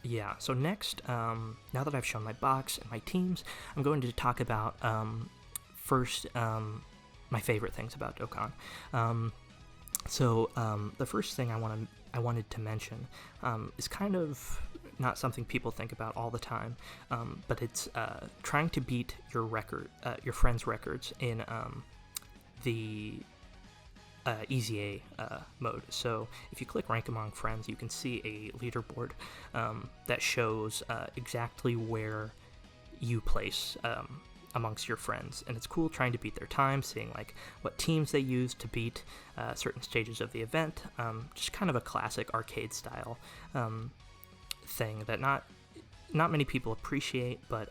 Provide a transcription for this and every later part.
yeah, so next, now that I've shown my box and my teams, I'm going to talk about, first, my favorite things about Dokkan. The first thing I wanted to mention is kind of not something people think about all the time, but it's trying to beat your friend's records in the Easy A mode. So if you click Rank Among Friends, you can see a leaderboard that shows exactly where you place amongst your friends, and it's cool trying to beat their time, seeing like what teams they use to beat certain stages of the event. Just kind of a classic arcade style thing that not many people appreciate, but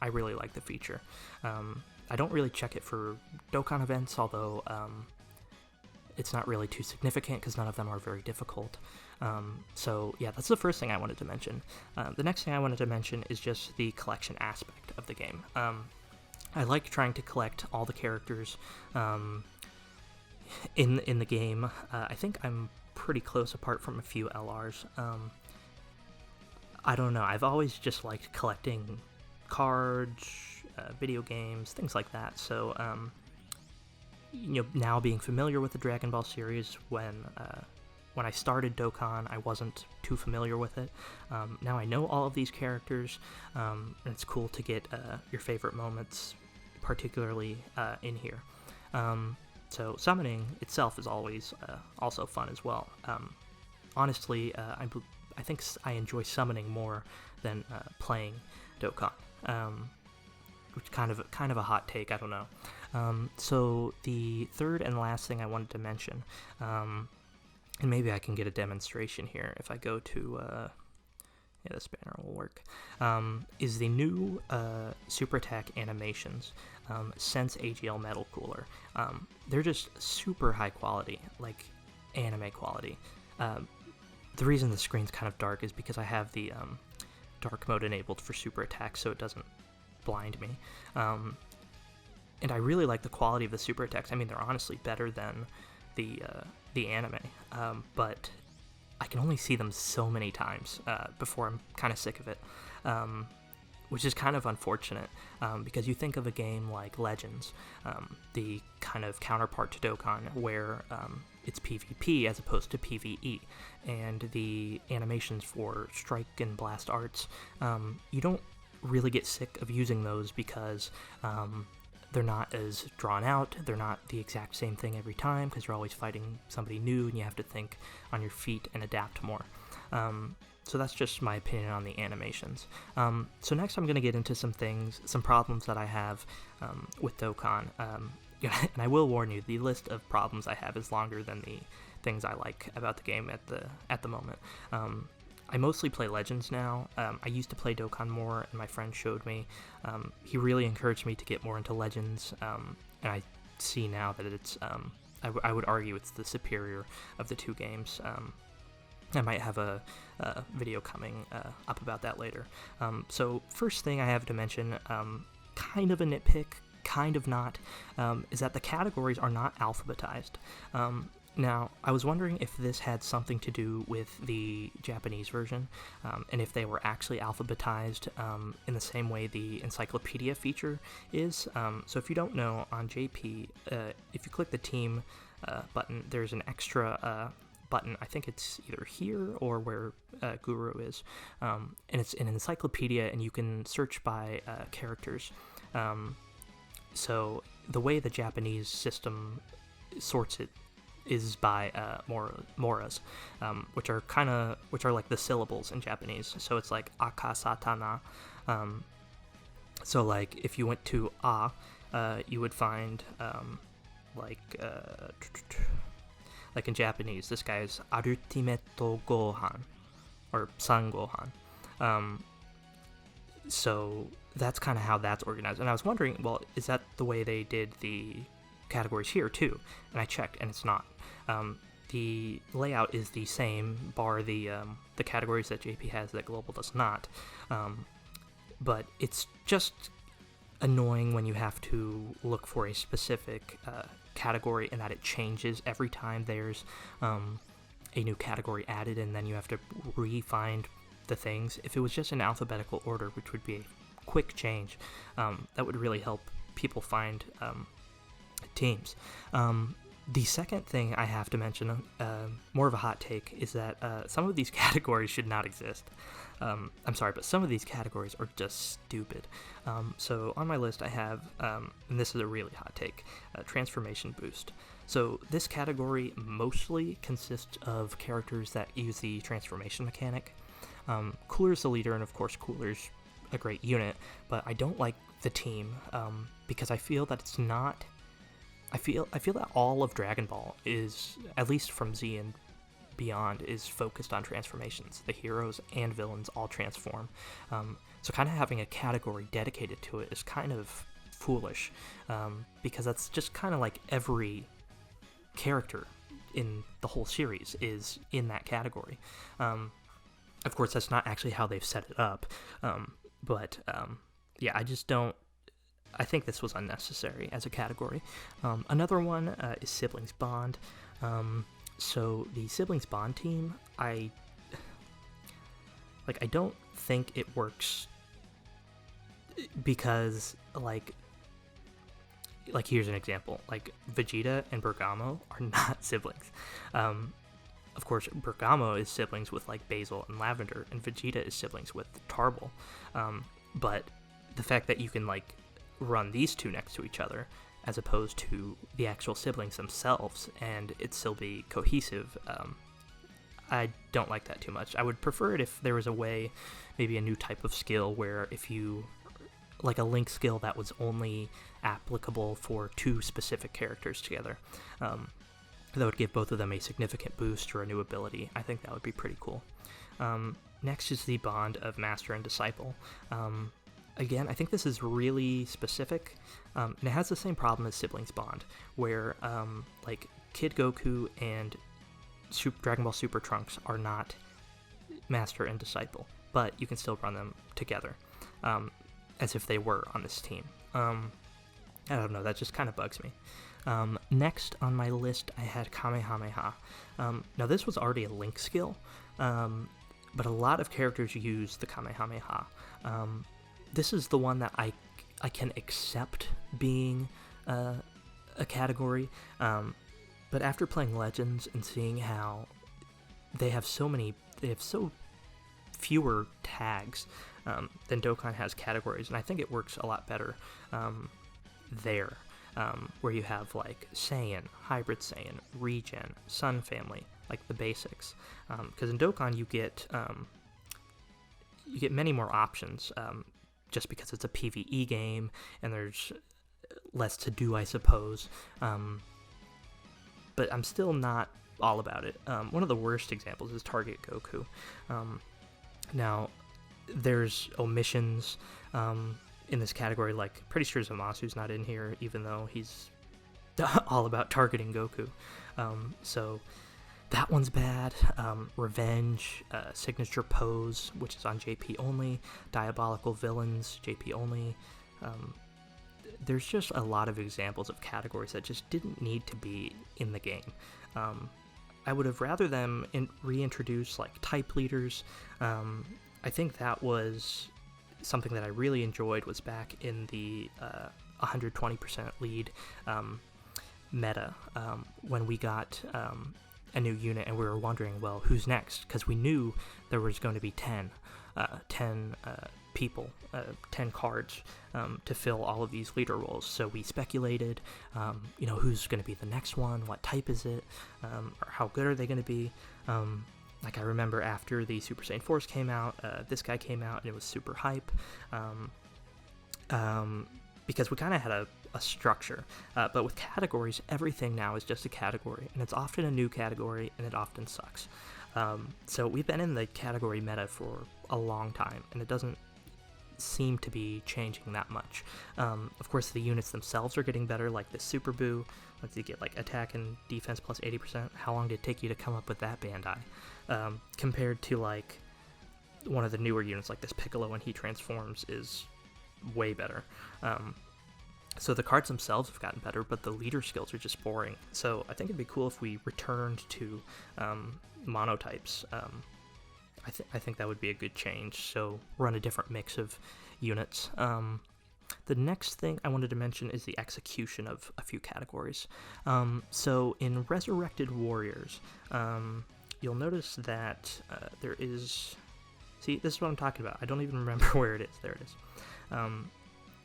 I really like the feature. I don't really check it for Dokkan events, although it's not really too significant because none of them are very difficult. So yeah, that's the first thing I wanted to mention. The next thing I wanted to mention is just the collection aspect of the game. I like trying to collect all the characters in the game. I think I'm pretty close apart from a few LRs. I don't know, I've always just liked collecting cards, video games, things like that. So now being familiar with the Dragon Ball series, when I started Dokkan, I wasn't too familiar with it. Now I know all of these characters, and it's cool to get your favorite moments, particularly in here. So summoning itself is always also fun as well. Honestly, I think I enjoy summoning more than playing Dokkan. Which kind of a hot take, I don't know. So the third and last thing I wanted to mention, and maybe I can get a demonstration here if I go to, this banner will work, is the new Super Attack animations, Sense AGL Metal Cooler. They're just super high quality, like anime quality. The reason the screen's kind of dark is because I have the dark mode enabled for Super Attack, so it doesn't blind me. And I really like the quality of the super attacks. I mean, they're honestly better than the anime, but I can only see them so many times before I'm kind of sick of it, which is kind of unfortunate, because you think of a game like Legends, the kind of counterpart to Dokkan, where it's PvP as opposed to PvE, and the animations for Strike and Blast Arts, you don't really get sick of using those because they're not as drawn out, they're not the exact same thing every time because you're always fighting somebody new and you have to think on your feet and adapt more. So that's just my opinion on the animations. So next I'm going to get into some problems that I have with Dokkan. And I will warn you, the list of problems I have is longer than the things I like about the game at the moment. I mostly play Legends now. I used to play Dokkan more, and my friend showed me. He really encouraged me to get more into Legends, and I see now that it's, I would argue it's the superior of the two games. I might have a video coming up about that later. So first thing I have to mention, kind of a nitpick, kind of not, is that the categories are not alphabetized. Now, I was wondering if this had something to do with the Japanese version, and if they were actually alphabetized in the same way the encyclopedia feature is. So if you don't know, on JP, if you click the team button, there's an extra button. I think it's either here or where Guru is, and it's an encyclopedia, and you can search by characters. So the way the Japanese system sorts it is by moras, which are like the syllables in Japanese. So it's like akasatana. So like if you went to you would find like in Japanese, this guy is ultimate gohan or san gohan. So that's kind of how that's organized. And I was wondering, well, is that the way they did the categories here too? And I checked, and it's not. The layout is the same, bar the categories that JP has that Global does not. But it's just annoying when you have to look for a specific category and that it changes every time there's a new category added, and then you have to re-find the things. If it was just in alphabetical order, which would be a quick change, that would really help people find teams. The second thing I have to mention, more of a hot take, is that some of these categories should not exist. I'm sorry, but some of these categories are just stupid. So on my list I have, and this is a really hot take, transformation boost. So this category mostly consists of characters that use the transformation mechanic. Cooler's the leader, and of course Cooler's a great unit, but I don't like the team, because I feel that it's not... I feel that all of Dragon Ball is, at least from Z and beyond, is focused on transformations. The heroes and villains all transform. So kind of having a category dedicated to it is kind of foolish, because that's just kind of like every character in the whole series is in that category. Of course, that's not actually how they've set it up, but yeah, I just don't... I think this was unnecessary as a category. Another one is Siblings Bond. So the Siblings Bond team, I don't think it works because, like here's an example. Like, Vegeta and Bergamo are not siblings. Of course, Bergamo is siblings with, like, Basil and Lavender, and Vegeta is siblings with Tarbell. But the fact that you can, like, run these two next to each other as opposed to the actual siblings themselves and it still be cohesive, I don't like that too much. I would prefer it if there was a way, maybe a new type of skill where if you, like a link skill that was only applicable for two specific characters together, that would give both of them a significant boost or a new ability. I think that would be pretty cool. Next is the bond of Master and Disciple. Again, I think this is really specific, and it has the same problem as Siblings Bond, where, like, Kid Goku and Dragon Ball Super Trunks are not Master and Disciple, but you can still run them together, as if they were on this team. I don't know, that just kind of bugs me. Next on my list, I had Kamehameha. Now, this was already a Link skill, but a lot of characters use the Kamehameha. This is the one that I can accept being a category, but after playing Legends and seeing how they have so fewer tags than Dokkan has categories, and I think it works a lot better there, where you have, like, Saiyan, Hybrid Saiyan, Regen, Sun Family, like the basics, because in Dokkan you get many more options, just because it's a PvE game and there's less to do, I suppose. But I'm still not all about it. One of the worst examples is Target Goku. Now, there's omissions in this category, like, pretty sure Zamasu's not in here, even though he's all about targeting Goku. So that one's bad. Revenge, Signature Pose, which is on JP only, Diabolical Villains, JP only. There's just a lot of examples of categories that just didn't need to be in the game. I would have rather them reintroduce, like, type leaders. I think that was something that I really enjoyed, was back in the 120% lead meta, when we got a new unit and we were wondering, well, who's next? Because we knew there was going to be 10 people, 10 cards to fill all of these leader roles. So we speculated, who's going to be the next one, what type is it, or how good are they going to be. Like, I remember after the Super Saiyan Force came out, this guy came out and it was super hype, because we kind of had a structure, but with categories, everything now is just a category, and it's often a new category, and it often sucks. So we've been in the category meta for a long time, and it doesn't seem to be changing that much. Of course, the units themselves are getting better, like the Super Boo. Let's see, get, like, attack and defense plus 80%. How long did it take you to come up with that, Bandai? Compared to, like, one of the newer units, like this Piccolo when he transforms, is way better. So the cards themselves have gotten better, but the leader skills are just boring. So I think it'd be cool if we returned to monotypes. I think that would be a good change. So run a different mix of units. The next thing I wanted to mention is the execution of a few categories. So in Resurrected Warriors, you'll notice that there is... See, this is what I'm talking about. I don't even remember where it is. There it is.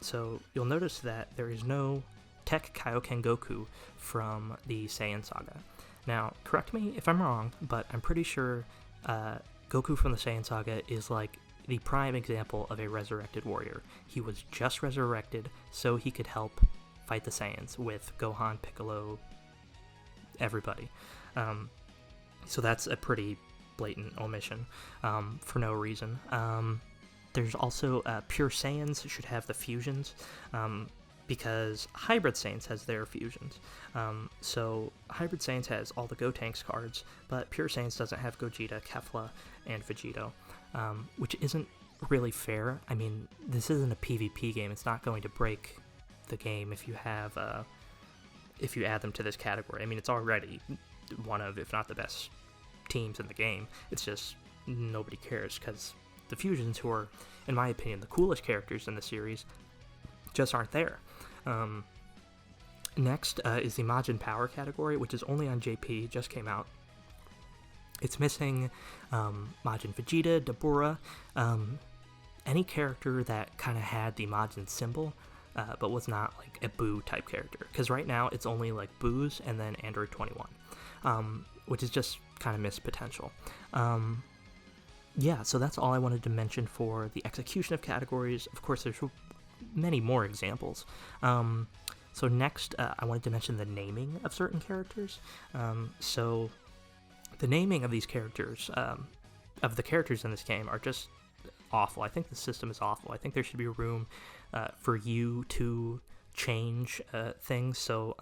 So you'll notice that there is no Tech Kaioken Goku from the Saiyan saga. Now, correct me if I'm wrong, but I'm pretty sure Goku from the Saiyan saga is like the prime example of a resurrected warrior. He was just resurrected so he could help fight the Saiyans with Gohan, Piccolo, everybody. So that's a pretty blatant omission for no reason. There's also Pure Saiyans should have the fusions, because Hybrid Saiyans has their fusions. So Hybrid Saiyans has all the Gotenks cards, but Pure Saiyans doesn't have Gogeta, Kefla, and Vegito, which isn't really fair. I mean, this isn't a PvP game. It's not going to break the game if you have if you add them to this category. I mean, it's already one of, if not the best teams in the game. It's just nobody cares because the fusions, who are, in my opinion, the coolest characters in the series, just aren't there. Next is the Majin Power category, which is only on JP, just came out. It's missing Majin Vegeta, Dabura, any character that kind of had the Majin symbol, but was not like a Boo type character. Because right now it's only like Boos and then Android 21, which is just kind of missed potential. Yeah, so that's all I wanted to mention for the execution of categories. Of course, there's many more examples. So next, I wanted to mention the naming of certain characters. So the naming of these characters, of the characters in this game, are just awful. I think the system is awful. I think there should be room for you to change things. So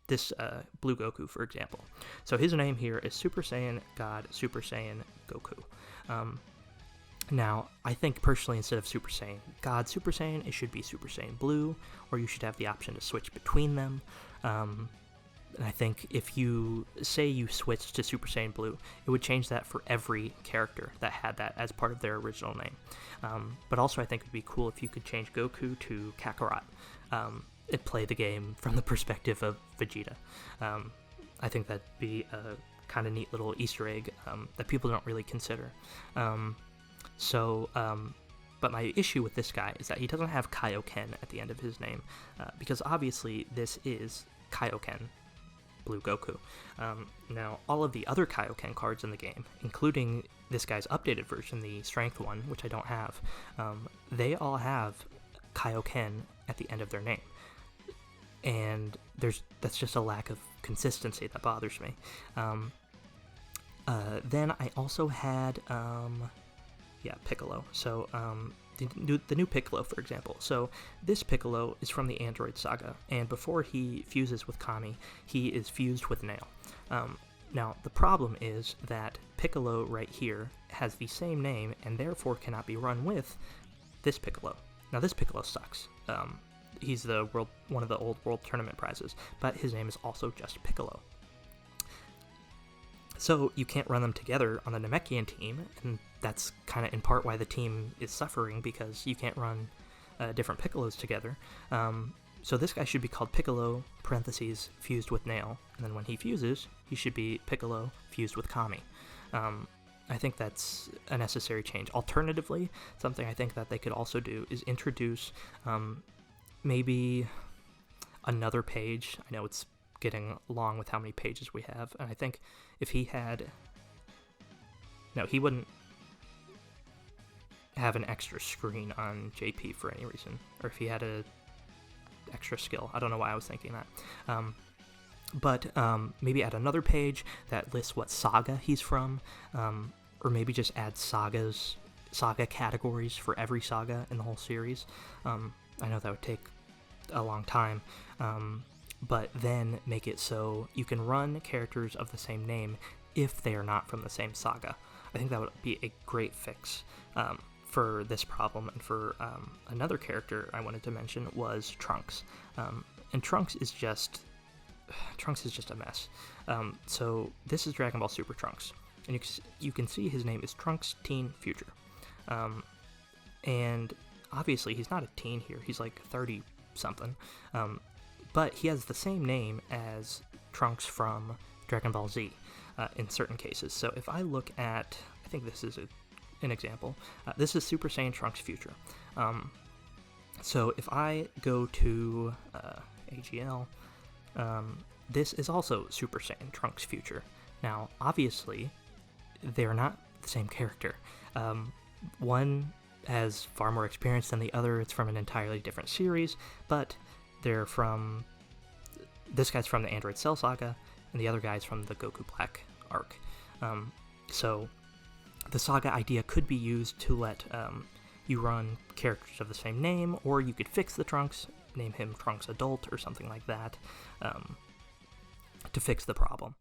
this Blue Goku, for example. So his name here is Super Saiyan God Super Saiyan Goku. Now, I think personally, instead of Super Saiyan God Super Saiyan, it should be Super Saiyan Blue, or you should have the option to switch between them. And I think if you say you switched to Super Saiyan Blue, it would change that for every character that had that as part of their original name. But also I think it would be cool if you could change Goku to Kakarot, and play the game from the perspective of Vegeta. I think that'd be a kind of neat little Easter egg that people don't really consider. But my issue with this guy is that he doesn't have Kaioken at the end of his name, because obviously this is Kaioken Blue Goku. Now, all of the other Kaioken cards in the game, including this guy's updated version, the Strength one, which I don't have, they all have Kaioken at the end of their name. And that's just a lack of consistency that bothers me. Then I also had... Piccolo. So, the new Piccolo, for example. So, this Piccolo is from the Android saga, and before he fuses with Kami, he is fused with Nail. Now, the problem is that Piccolo right here has the same name, and therefore cannot be run with this Piccolo. Now, this Piccolo sucks. He's one of the old World Tournament prizes, but his name is also just Piccolo. So you can't run them together on the Namekian team, and that's kind of in part why the team is suffering, because you can't run different Piccolos together. So this guy should be called Piccolo, parentheses, fused with Nail, and then when he fuses, he should be Piccolo fused with Kami. I think that's a necessary change. Alternatively, something I think that they could also do is introduce maybe another page. I know it's getting long with how many pages we have, and I think if he had... No, he wouldn't have an extra screen on JP for any reason, or if he had a extra skill. I don't know why I was thinking that. But maybe add another page that lists what saga he's from, or maybe just add saga categories for every saga in the whole series. I know that would take a long time, but then make it so you can run characters of the same name if they are not from the same saga. I think that would be a great fix for this problem. And for another character I wanted to mention was Trunks. And Trunks is just a mess. So this is Dragon Ball Super Trunks. and you can see his name is Trunks Teen Future. And obviously he's not a teen here, he's like 30 something, but he has the same name as Trunks from Dragon Ball Z in certain cases. So if I look at, I think this is an example, this is Super Saiyan Trunks Future. So if I go to AGL, this is also Super Saiyan Trunks Future. Now, obviously, they're not the same character. One has far more experience than the other. It's from an entirely different series, but they're from... This guy's from the Android Cell Saga, and the other guy's from the Goku Black arc. So the saga idea could be used to let you run characters of the same name, or you could fix the Trunks, name him Trunks Adult or something like that, to fix the problem.